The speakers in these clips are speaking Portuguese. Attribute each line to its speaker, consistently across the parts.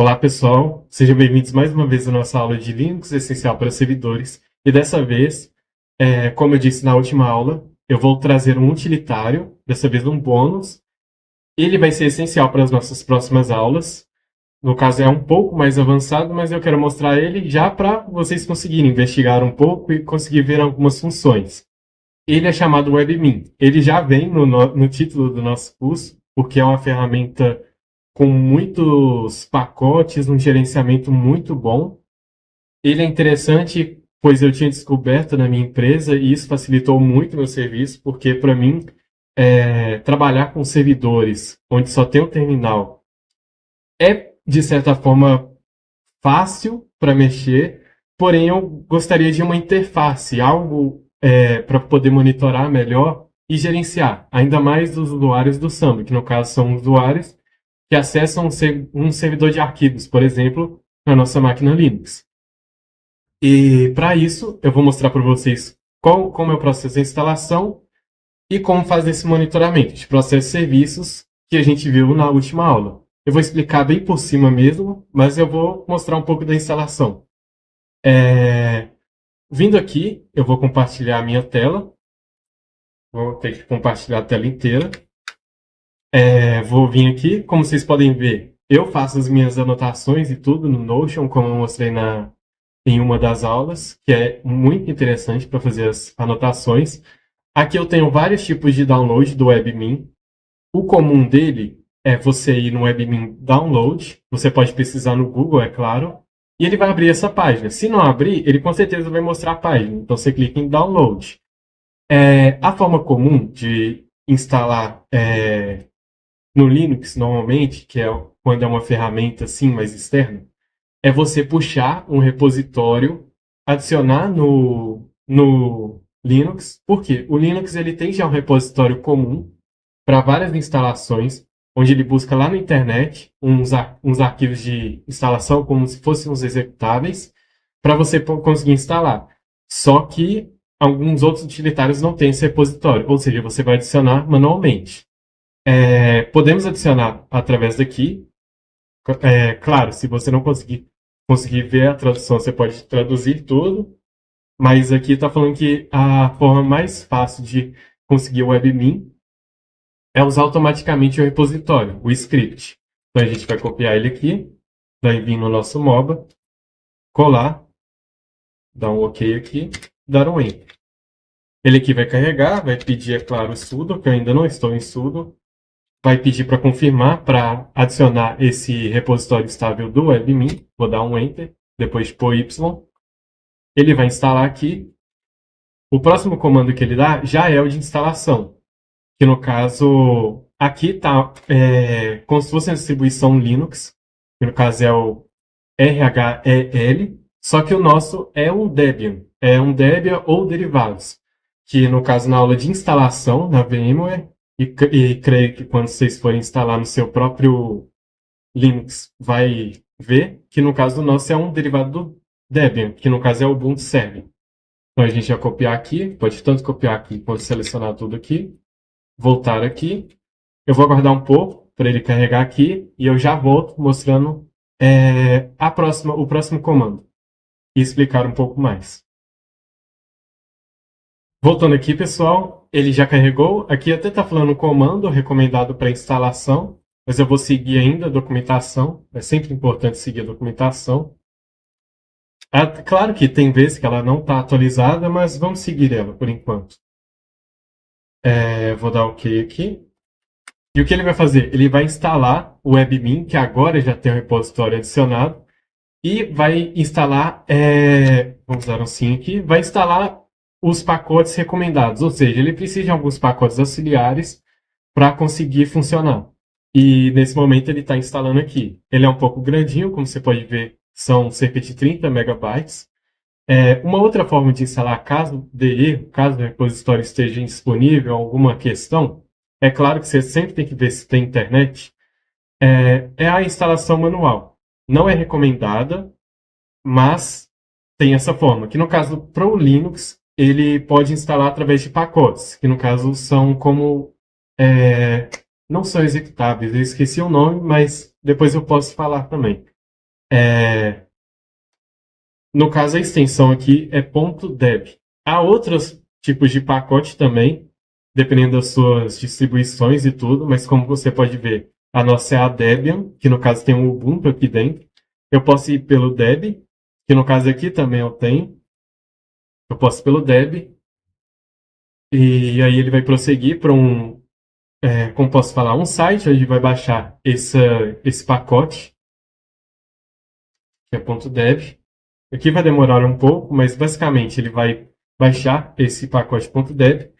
Speaker 1: Olá pessoal, sejam bem-vindos mais uma vez à nossa aula de Linux essencial para servidores. E dessa vez, como eu disse na última aula, eu vou trazer um utilitário, dessa vez um bônus. Ele vai ser essencial para as nossas próximas aulas. No caso é um pouco mais avançado, mas eu quero mostrar ele já para vocês conseguirem investigar um pouco e conseguir ver algumas funções. Ele é chamado WebMin. Ele já vem no título do nosso curso, porque é uma ferramenta com muitos pacotes, um gerenciamento muito bom. Ele é interessante, pois eu tinha descoberto na minha empresa e isso facilitou muito meu serviço, porque para mim, trabalhar com servidores onde só tem um terminal é, de certa forma, fácil para mexer, porém eu gostaria de uma interface, algo para poder monitorar melhor e gerenciar, ainda mais dos usuários do Samba, que no caso são usuários que acessam um servidor de arquivos, por exemplo, na nossa máquina Linux. E para isso, eu vou mostrar para vocês como é o processo de instalação e como fazer esse monitoramento de processos e serviços que a gente viu na última aula. Eu vou explicar bem por cima mesmo, mas eu vou mostrar um pouco da instalação. Vindo aqui, eu vou compartilhar a minha tela. Vou ter que compartilhar a tela inteira. Vou vir aqui, como vocês podem ver, eu faço as minhas anotações e tudo no Notion, como eu mostrei em uma das aulas, que é muito interessante para fazer as anotações. Aqui eu tenho vários tipos de download do WebMin. O comum dele é você ir no WebMin Download, você pode pesquisar no Google, é claro, e ele vai abrir essa página. Se não abrir, ele com certeza vai mostrar a página, então você clica em Download. A forma comum de instalar no Linux, normalmente, que é quando é uma ferramenta assim mais externa, é você puxar um repositório, adicionar no Linux. Por quê? O Linux ele tem já um repositório comum para várias instalações, onde ele busca lá na internet uns arquivos de instalação como se fossem uns executáveis, para você conseguir instalar. Só que alguns outros utilitários não têm esse repositório, ou seja, você vai adicionar manualmente. Podemos adicionar através daqui. Claro, se você não conseguir ver a tradução, você pode traduzir tudo, mas aqui está falando que a forma mais fácil de conseguir o WebMin é usar automaticamente o repositório, o script. Então a gente vai copiar ele aqui, vai vir no nosso MOBA, colar, dar um OK aqui, dar um Enter. Ele aqui vai carregar, vai pedir, é claro, o sudo, que eu ainda não estou em sudo, vai pedir para confirmar, para adicionar esse repositório estável do WebMin. Vou dar um Enter, depois pôr Y. Ele vai instalar aqui. O próximo comando que ele dá já é o de instalação, que no caso, aqui está como se fosse uma distribuição Linux, que no caso é o RHEL, só que o nosso é um Debian. É um Debian ou derivados, que no caso na aula de instalação na VMware, e creio que quando vocês forem instalar no seu próprio Linux, vai ver que no caso do nosso é um derivado do Debian, que no caso é o Ubuntu Server. Então a gente vai copiar aqui, pode tanto copiar aqui quanto selecionar tudo aqui, voltar aqui. Eu vou aguardar um pouco para ele carregar aqui e eu já volto mostrando o próximo comando e explicar um pouco mais. Voltando aqui, pessoal, ele já carregou. Aqui até está falando o comando recomendado para instalação, mas eu vou seguir ainda a documentação. É sempre importante seguir a documentação. Claro que tem vezes que ela não está atualizada, mas vamos seguir ela por enquanto. Vou dar OK aqui. E o que ele vai fazer? Ele vai instalar o WebMin, que agora já tem um repositório adicionado, e vai instalar, vamos dar um sim aqui, vai instalar os pacotes recomendados, ou seja, ele precisa de alguns pacotes auxiliares para conseguir funcionar. E nesse momento ele está instalando aqui. Ele é um pouco grandinho, como você pode ver, são cerca de 30 megabytes. Uma outra forma de instalar, caso dê erro, caso o repositório esteja indisponível, alguma questão, é claro que você sempre tem que ver se tem internet, é a instalação manual. Não é recomendada, mas tem essa forma, que no caso para o Linux, ele pode instalar através de pacotes, que no caso são como, não são executáveis, eu esqueci o nome, mas depois eu posso falar também. No caso, a extensão aqui é .deb. Há outros tipos de pacote também, dependendo das suas distribuições e tudo, mas como você pode ver, a nossa é a Debian, que no caso tem um Ubuntu aqui dentro. Eu posso ir pelo Deb, que no caso aqui também eu tenho. Eu posso ir pelo Deb, e aí ele vai prosseguir para como posso falar, um site onde vai baixar esse pacote, que é .deb. Aqui vai demorar um pouco, mas basicamente ele vai baixar esse pacote .deb.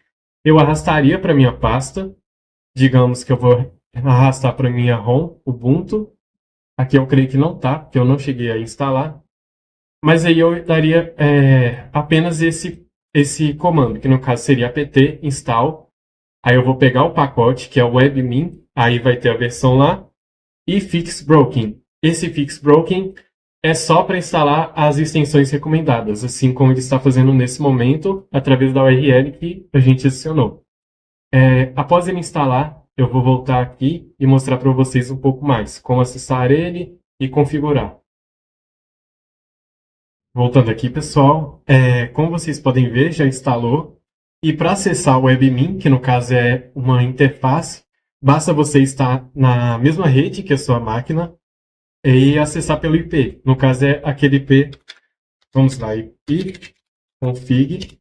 Speaker 1: Eu arrastaria para minha pasta. Digamos que eu vou arrastar para minha ROM, Ubuntu. Aqui eu creio que não tá, porque eu não cheguei a instalar. Mas aí eu daria apenas esse comando, que no caso seria apt install. Aí eu vou pegar o pacote, que é o webmin, aí vai ter a versão lá, e fixbroken. Esse fixbroken é só para instalar as extensões recomendadas, assim como ele está fazendo nesse momento, através da URL que a gente adicionou. Após ele instalar, eu vou voltar aqui e mostrar para vocês um pouco mais, como acessar ele e configurar. Voltando aqui, pessoal, como vocês podem ver, já instalou. E para acessar o webmin, que no caso é uma interface, basta você estar na mesma rede que a sua máquina e acessar pelo IP. No caso é aquele IP, vamos lá, IP config.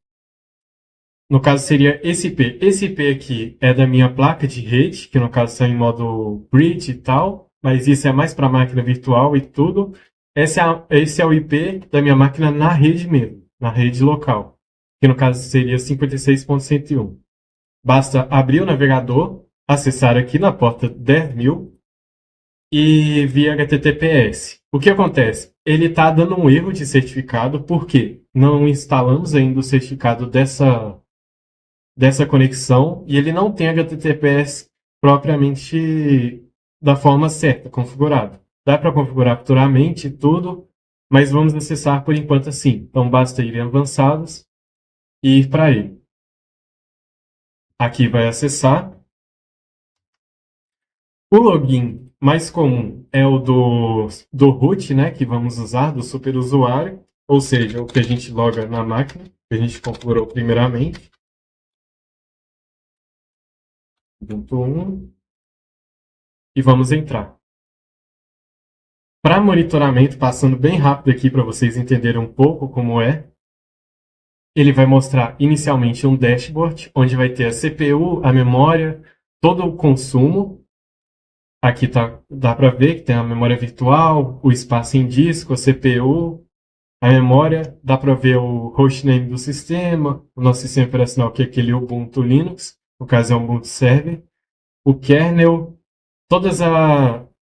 Speaker 1: No caso seria esse IP. Esse IP aqui é da minha placa de rede, que no caso está em modo bridge e tal, mas isso é mais para máquina virtual e tudo. Esse é o IP da minha máquina na rede mesmo, na rede local, que no caso seria 56.101. Basta abrir o navegador, acessar aqui na porta 10.000 e via HTTPS. O que acontece? Ele está dando um erro de certificado porque não instalamos ainda o certificado dessa conexão e ele não tem HTTPS propriamente da forma certa, configurado. Dá para configurar futuramente tudo, mas vamos acessar por enquanto assim. Então basta ir em avançados e ir para ele. Aqui vai acessar. O login mais comum é o do root, né, que vamos usar, do superusuário, ou seja, o que a gente loga na máquina, que a gente configurou primeiramente. Ubuntu 1. E vamos entrar. Para monitoramento, passando bem rápido aqui para vocês entenderem um pouco como é, ele vai mostrar inicialmente um dashboard, onde vai ter a CPU, a memória, todo o consumo. Aqui dá para ver que tem a memória virtual, o espaço em disco, a CPU, a memória, dá para ver o hostname do sistema, o nosso sistema operacional que é aquele Ubuntu Linux, no caso é o Ubuntu Server, o kernel, todas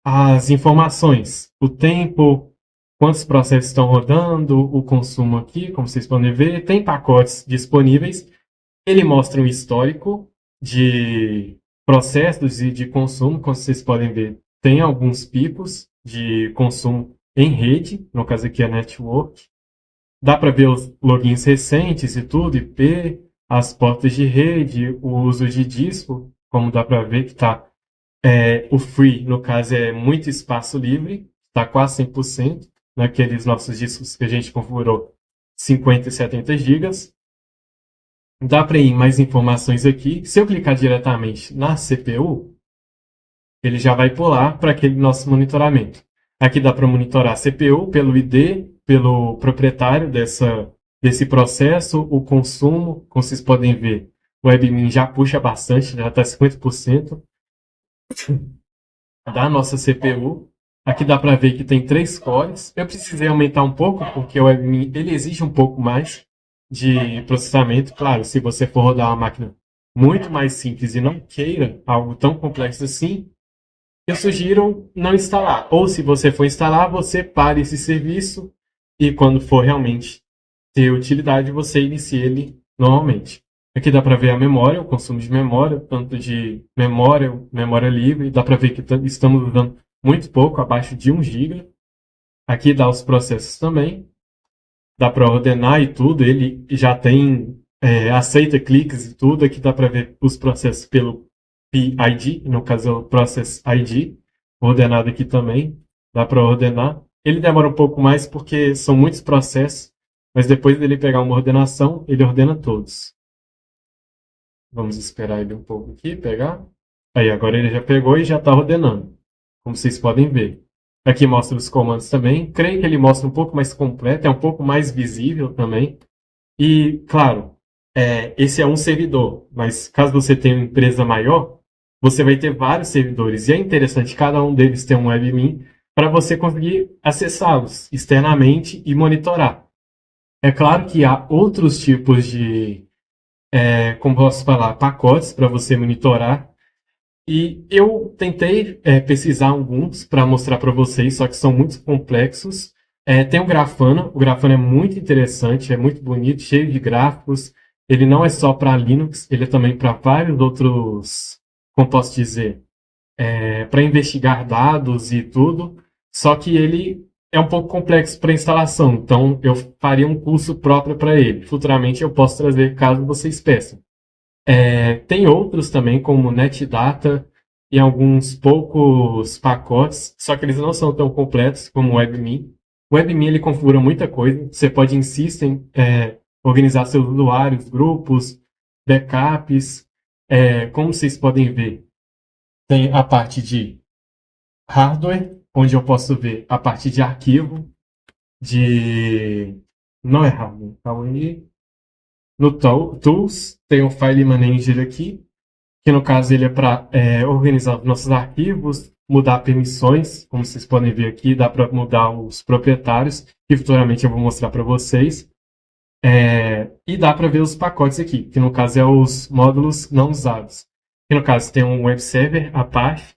Speaker 1: as informações, o tempo, quantos processos estão rodando, o consumo aqui, como vocês podem ver, tem pacotes disponíveis. Ele mostra um histórico de processos e de consumo, como vocês podem ver, tem alguns picos de consumo em rede, no caso aqui é network. Dá para ver os logins recentes e tudo, IP, as portas de rede, o uso de disco, como dá para ver que está o free, no caso, é muito espaço livre, está quase 100%, naqueles nossos discos que a gente configurou 50 e 70 GB. Dá para ir mais informações aqui. Se eu clicar diretamente na CPU, ele já vai pular para aquele nosso monitoramento. Aqui dá para monitorar a CPU pelo ID, pelo proprietário desse processo, o consumo, como vocês podem ver, o webmin já puxa bastante, já está 50%. Da nossa CPU. Aqui dá para ver que tem 3 cores. Eu precisei aumentar um pouco, porque o webmin ele exige um pouco mais de processamento. Claro, se você for rodar uma máquina muito mais simples e não queira algo tão complexo assim, eu sugiro não instalar. Ou se você for instalar, você pare esse serviço e quando for realmente ter utilidade, você inicie ele normalmente. Aqui dá para ver a memória, o consumo de memória, tanto de memória livre. Dá para ver que estamos usando muito pouco, abaixo de 1 GB. Aqui dá os processos também. Dá para ordenar e tudo. Ele já tem, aceita cliques e tudo. Aqui dá para ver os processos pelo PID, no caso é o Process ID. Ordenado aqui também. Dá para ordenar. Ele demora um pouco mais porque são muitos processos, mas depois dele pegar uma ordenação, ele ordena todos. Vamos esperar ele um pouco aqui, pegar. Aí, agora ele já pegou e já está ordenando, como vocês podem ver. Aqui mostra os comandos também. Creio que ele mostra um pouco mais completo, é um pouco mais visível também. E, claro, esse é um servidor, mas caso você tenha uma empresa maior, você vai ter vários servidores. E é interessante cada um deles ter um webmin para você conseguir acessá-los externamente e monitorar. É claro que há outros tipos de, como posso falar, pacotes para você monitorar. E eu tentei pesquisar alguns para mostrar para vocês, só que são muito complexos. Tem o Grafana é muito interessante, é muito bonito, cheio de gráficos. Ele não é só para Linux, ele é também para vários outros, como posso dizer, para investigar dados e tudo. Só que ele é um pouco complexo para instalação, então eu faria um curso próprio para ele. Futuramente eu posso trazer caso vocês peçam. Tem outros também, como NetData e alguns poucos pacotes, só que eles não são tão completos como o WebMe. O WebMe ele configura muita coisa. Você pode em System organizar seus usuários, grupos, backups. Como vocês podem ver, tem a parte de hardware, onde eu posso ver a parte de arquivo, de... Não é hardware, calma aí. No Tools, tem o File Manager aqui, que no caso ele é para organizar os nossos arquivos, mudar permissões, como vocês podem ver aqui, dá para mudar os proprietários, que futuramente eu vou mostrar para vocês. E dá para ver os pacotes aqui, que no caso é os módulos não usados. Que no caso tem um web server, Apache.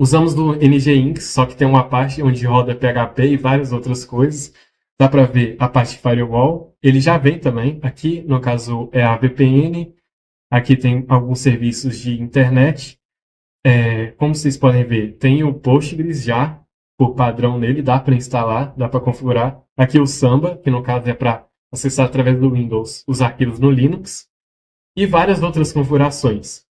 Speaker 1: Usamos do NGINX, só que tem uma parte onde roda PHP e várias outras coisas. Dá para ver a parte de firewall. Ele já vem também. Aqui, no caso, é a VPN. Aqui tem alguns serviços de internet. Como vocês podem ver, tem o Postgres já, por padrão nele. Dá para instalar, dá para configurar. Aqui o Samba, que no caso é para acessar através do Windows os arquivos no Linux. E várias outras configurações.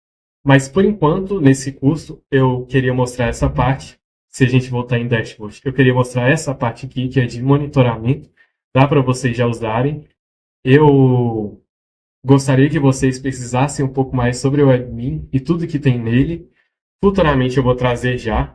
Speaker 1: Mas, por enquanto, nesse curso, eu queria mostrar essa parte. Se a gente voltar em Dashboard, eu queria mostrar essa parte aqui, que é de monitoramento. Dá para vocês já usarem. Eu gostaria que vocês pesquisassem um pouco mais sobre o WebMin e tudo que tem nele. Futuramente eu vou trazer já.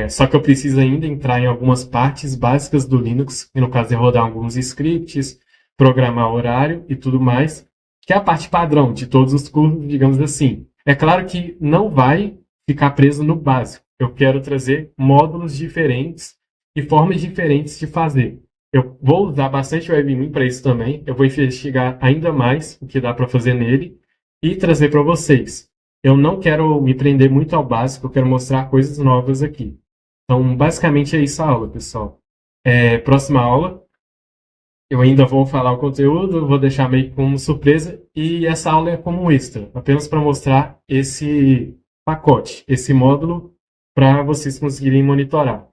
Speaker 1: Só que eu preciso ainda entrar em algumas partes básicas do Linux, que no caso é rodar alguns scripts, programar horário e tudo mais, que é a parte padrão de todos os cursos, digamos assim. É claro que não vai ficar preso no básico. Eu quero trazer módulos diferentes e formas diferentes de fazer. Eu vou usar bastante o WebMin para isso também. Eu vou investigar ainda mais o que dá para fazer nele e trazer para vocês. Eu não quero me prender muito ao básico, eu quero mostrar coisas novas aqui. Então, basicamente é isso a aula, pessoal. Próxima aula, eu ainda vou falar o conteúdo, vou deixar meio como surpresa, e essa aula é como um extra, apenas para mostrar esse pacote, esse módulo, para vocês conseguirem monitorar.